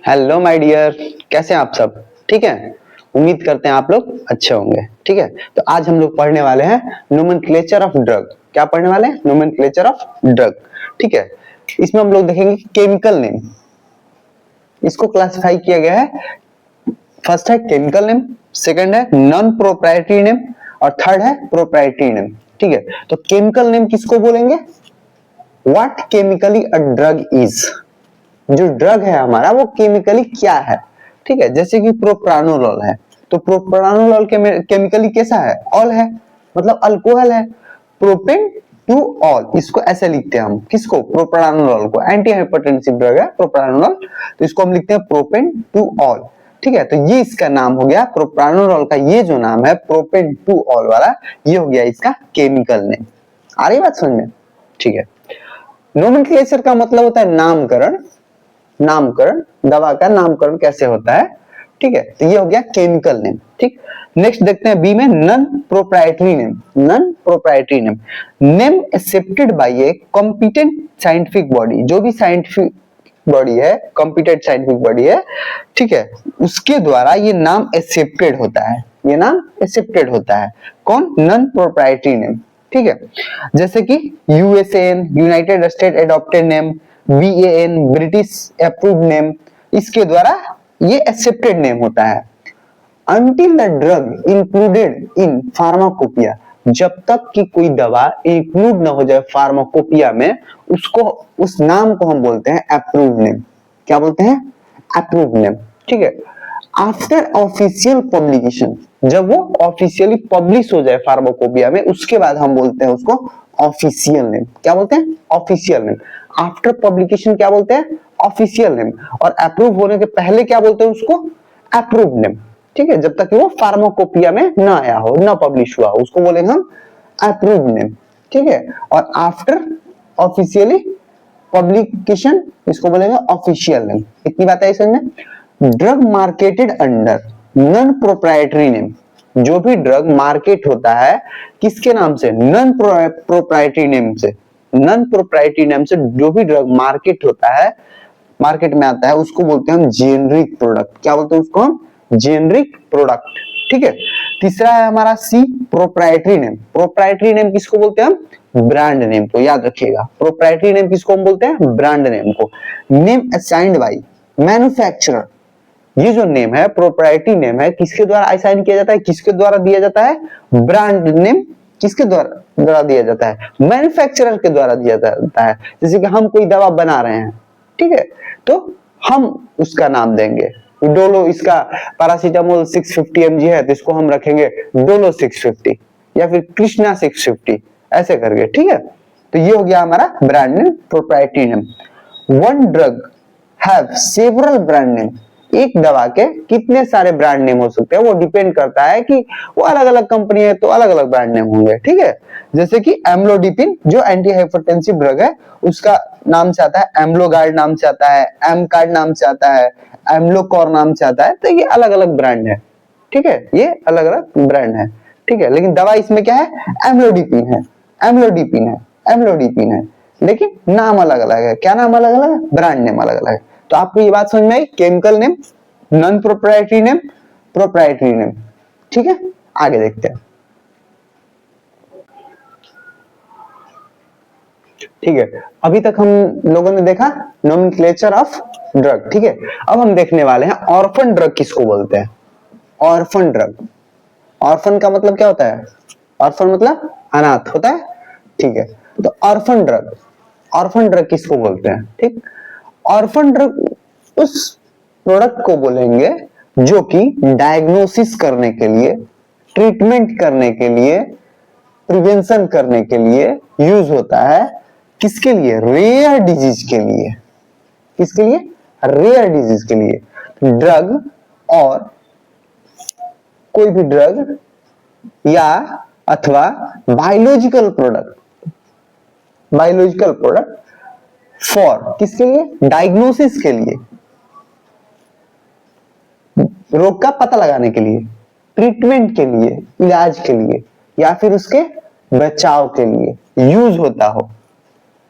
Hello my dear, कैसे हैं आप सब? ठीक है, उम्मीद करते हैं आप लोग अच्छे होंगे। ठीक है, तो आज हम लोग पढ़ने वाले हैं नोमेनक्लेचर ऑफ ड्रग। क्या पढ़ने वाले हैं? Nomenclature of drug. ठीक है, इसमें हम लोग देखेंगे केमिकल नेम। इसको क्लासिफाई किया गया है, फर्स्ट है केमिकल नेम, सेकंड है नॉन प्रोप्राइटरी नेम और थर्ड है प्रोप्राइटरी नेम। ठीक है, तो केमिकल नेम किसको बोलेंगे? What chemically a drug is. जो ड्रग है हमारा वो केमिकली क्या है। ठीक है, जैसे कि प्रोप्रानोलॉल है, तो प्रोप्रानोलॉल केमिकली कैसा है? ऑल है, मतलब अल्कोहल है। प्रोपेन टू ऑल, इसको ऐसे लिखते हैं हम। किसको? प्रोप्रानोलॉल को। एंटी हाइपरटेंसिव ड्रग है प्रोप्रानोलॉल, तो इसको हम लिखते हैं प्रोपेन टू ऑल। ठीक है, तो ये इसका नाम हो गया प्रोप्रानोलॉल का। ये जो नाम है प्रोपेन टू ऑल वाला, ये हो गया इसका केमिकल नेम। आ रही बात समझ में? ठीक है, नोमेनक्लेचर का मतलब होता है नामकरण। नामकरण, दवा का नामकरण कैसे होता है। ठीक है, तो ये हो गया केमिकल नेम। ठीक, नेक्स्ट देखते हैं बी में non proprietary name. Non proprietary name, name accepted by a competent scientific body. जो भी साइंटिफिक बॉडी है, कॉम्पिटेंट साइंटिफिक बॉडी है, ठीक है, उसके द्वारा ये नाम एक्सेप्टेड होता है। ये नाम एक्सेप्टेड होता है। कौन? Non proprietary name. ठीक है, जैसे कि USN, united state adopted name, BAN, British approved name, इसके द्वारा ये एक्सेप्टेड नेम होता है। Until the drug included in pharmacopoeia, जब तक कि कोई दवा इंक्लूड ना हो जाए फार्माकोपिया में, उसको, उस नाम को हम बोलते हैं अप्रूव्ड नेम। क्या बोलते हैं? Approved name. ठीक है, आफ्टर ऑफिशियल पब्लिकेशन, जब वो ऑफिशियली पब्लिश हो जाए फार्माकोपिया में, उसके बाद हम बोलते हैं उसको ऑफिशियल नेम। क्या बोलते हैं? Official name. आफ्टर पब्लिकेशन क्या बोलते हैं? Official name. और अप्रूव होने के पहले क्या बोलते हैं उसको? Approved name. ठीक है, जब तक वो फार्माकोपिया में ना आया हो, ना पब्लिश हुआ हो, उसको बोलेंगे हम अप्रूव्ड नेम। ठीक है, और आफ्टर ऑफिशियली पब्लिकेशन, इसको बोलेंगे ऑफिशियल नेम। इतनी बात है इसमें। Drug marketed under non proprietary name, जो भी ड्रग मार्केट होता है किसके नाम से? नॉन प्रोप्राइटरी नेम से। नॉन प्रोप्राइटरी नेम से जो भी ड्रग मार्केट होता है, मार्केट में आता है, उसको बोलते हैं हम जेनरिक प्रोडक्ट। क्या बोलते हैं उसको हम? Generic product. ठीक है, तीसरा है हमारा सी, प्रोप्राइटरी नेम। प्रोप्राइटरी नेम किसको बोलते हैं हम? ब्रांड नेम को। याद रखिएगा, प्रोप्राइटरी नेम किसको हम बोलते हैं? ब्रांड नेम को। नेम असाइन्ड बाय मैन्युफैक्चरर, ये जो नेम है प्रोप्राइटरी नेम है, किसके द्वारा असाइन किया जाता है? किसके द्वारा दिया जाता है? ब्रांड नेम किसके द्वारा दिया जाता है? मैन्युफैक्चरर के द्वारा दिया जाता है। जैसे कि हम कोई दवा बना रहे हैं, ठीक है, तो हम उसका नाम देंगे डोलो। इसका पैरासीटामोल 650 mg है, तो इसको हम रखेंगे डोलो 650 या फिर कृष्णा 650, ऐसे करके। ठीक है, तो ये हो गया हमारा brand name, proprietary name. One drug have several brand name, एक दवा के कितने सारे ब्रांड नेम हो सकते हैं, वो डिपेंड करता है कि वो अलग अलग कंपनी है तो अलग अलग ब्रांड नेम होंगे। ठीक है, जैसे कि एम्लोडिपिन जो एंटी हाइपरटेंसिव ड्रग है, उसका नाम से आता है एम्लोगार्ड, नाम से आता है एमकार्ड, नाम से आता है एम्लोकॉर, नाम से आता है। तो ये अलग अलग ब्रांड है। ठीक है, ये अलग अलग ब्रांड है। ठीक है, लेकिन दवा इसमें क्या है? एम्लोडिपिन है, एम्लोडिपिन है, एम्लोडिपिन है, लेकिन नाम अलग अलग है। क्या नाम अलग अलग है? ब्रांड नेम अलग अलग है। तो आपको ये बात समझ में आई? Chemical name, non proprietary name, proprietary name. ठीक है, आगे देखते हैं। ठीक है, अभी तक हम लोगों ने देखा नोमेनक्लेचर ऑफ ड्रग। ठीक है, अब हम देखने वाले हैं ऑर्फन ड्रग किसको बोलते हैं। ऑर्फन ड्रग, ऑर्फन का मतलब क्या होता है? ऑर्फन मतलब अनाथ होता है। ठीक है, तो ऑर्फन ड्रग, ऑर्फन ड्रग किसको बोलते हैं? ठीक, ऑर्फन ड्रग उस प्रोडक्ट को बोलेंगे जो कि डायग्नोसिस करने के लिए, ट्रीटमेंट करने के लिए, प्रिवेंशन करने के लिए यूज होता है। किसके लिए? रेयर डिजीज के लिए। किसके लिए? रेयर डिजीज के लिए। ड्रग और कोई भी ड्रग या अथवा biological product, biological product for किसके लिए? डायग्नोसिस के लिए, रोग का पता लगाने के लिए, ट्रीटमेंट के लिए, इलाज के लिए, या फिर उसके बचाव के लिए यूज होता हो,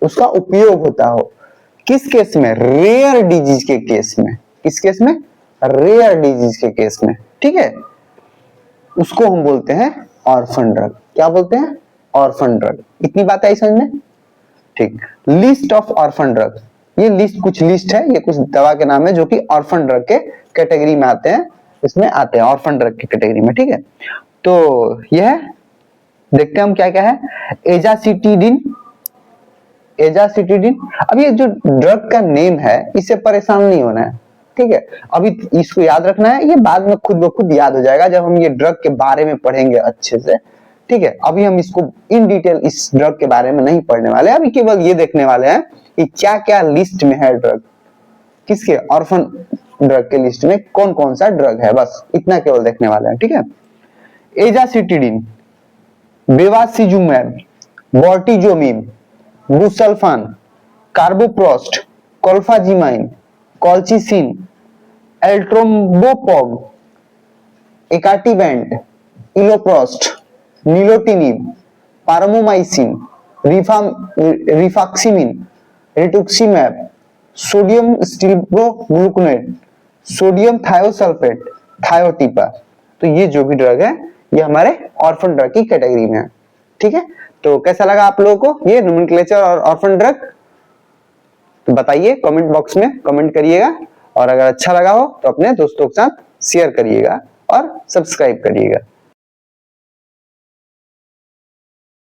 उसका उपयोग होता हो। किस केस में? रेयर डिजीज के केस में। किस केस में? रेयर डिजीज के केस में, ठीक है, उसको हम बोलते हैं ऑर्फन ड्रग। क्या बोलते हैं? Orphan drug. इतनी बात आई समझ में? ठीक। लिस्ट ऑफ ऑर्फन ड्रग, ये लिस्ट कुछ लिस्ट है, ये कुछ दवा के नाम है जो कि ऑर्फन ड्रग के कैटेगरी में आते हैं, इसमें आते हैं ऑर्फन ड्रग की कैटेगरी में, ठीक है। तो यह देखते हैं हम क्या क्या है। एजासिटिडिन, एजासिटिडिन। अब ये जो ड्रग का नेम है इससे परेशान नहीं होना है, ठीक है, अभी इसको याद रखना है, ये बाद में खुद ब खुद याद हो जाएगा जब हम ये ड्रग के बारे में पढ़ेंगे अच्छे से, ठीक है। अभी हम इसको इन डिटेल इस ड्रग के बारे में नहीं पढ़ने वाले, अभी केवल ये देखने वाले हैं कि क्या क्या लिस्ट में है ड्रग, किसके? ऑर्फन ड्रग के लिस्ट में कौन कौन सा ड्रग है, बस इतना केवल देखने वाले हैं, ठीक है। एजासिटिडिन, बेवासिजुमैब, बोर्टिजोमिब, बुसल्फान, कार्बोप्रोस्ट, कोल्फाजिमाइन, कॉल्चिसिन, एल्ट्रोम्बोपोग, एकाटिवेंट, इलोप्रोस्ट, निलोटिनिब, पारामोमाइसिन, रिफाक्सिमिन, रिटुक्सीमैब, सोडियम स्टिल्प्रोग्लूकोनेट, सोडियम थायोसल्फेट, थायोटीपा। तो ये जो भी ड्रग है ये हमारे ऑर्फन ड्रग की कैटेगरी में है, ठीक है। तो कैसा लगा आप लोगों को ये नोमेनक्लेचर और ऑर्फन ड्रग? तो बताइए कमेंट बॉक्स में कमेंट करिएगा, और अगर अच्छा लगा हो तो अपने दोस्तों के साथ शेयर करिएगा और सब्सक्राइब करिएगा।